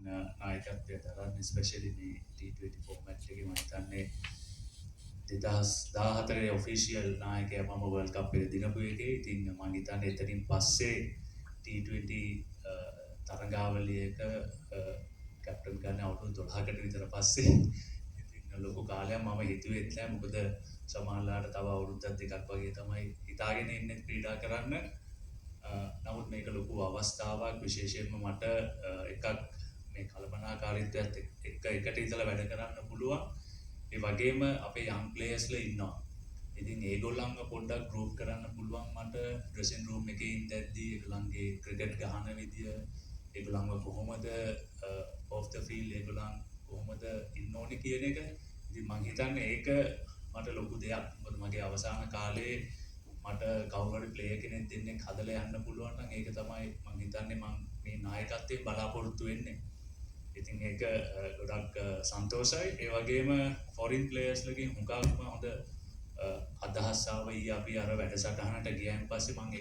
නායකත්වය දරන්නේ ස්පෙෂලි මේ T20 ෆෝමැට් එකේ මම හිතන්නේ 2014 ඔෆිෂියල් නායකයා මම වර්ල්ඩ් කප් එක දිනපු එකේ. ඉතින් මම හිතන්නේ එතනින් පස්සේ T20 තරඟාවලියක කැප්ටන් ගන්න අවුරුදු 12කට විතර පස්සේ ඉතින් ලොකු කාලයක් මම හිතුවෙත් නෑ මොකද සමහරලාට තව අවුරුද්දක් දෙකක් වගේ තමයි හිතාගෙන ඉන්නේ ක්‍රීඩා කරන්න. නමුත් මේක ලොකු අවස්ථාවක් විශේෂයෙන්ම මට එකක් මේ කළමනාකාරීත්වයත් එකට ඉඳලා වැඩ කරන්න පුළුවන්. ඒ වගේම අපේ යම් ප්ලේයර්ස්ලා ඉන්නවා. ඉතින් ඒගොල්ලන්ව පොඩ්ඩක් ගෲප් කරන්න පුළුවන් මට ඩ්‍රෙසින් රූම් එකේ ඉඳද්දී ඒගොල්ලන්ගේ ක්‍රිකට් ගහන විදිය, ඒගොල්ලන්ව කොහොමද ඔෆ් ද ෆීල්ඩ් ඒගොල්ලන් කොහොමද ඉන්න ඕනේ කියන එක. ඉතින් මම හිතන්නේ ඒක මට ලොකු දෙයක්. මොකද මගේ අවසාන කාලේ මට කවුරු හරි ප්ලේයර් කෙනෙක් දෙන්නෙක් හදලා යන්න පුළුවන් නම් ඒක තමයි මම හිතන්නේ මම මේ නායකත්වයෙන් බලාපොරොත්තු වෙන්නේ. ඉතින් ඒක ගොඩක් සන්තෝෂයි. ඒ වගේම ෆොරින් ප්ලේයර්ස්ලගෙන් හුඟක්ම හොඳ අදහස් ආවා. අපි අර වැඩසටහනට ගියන් පස්සේ මම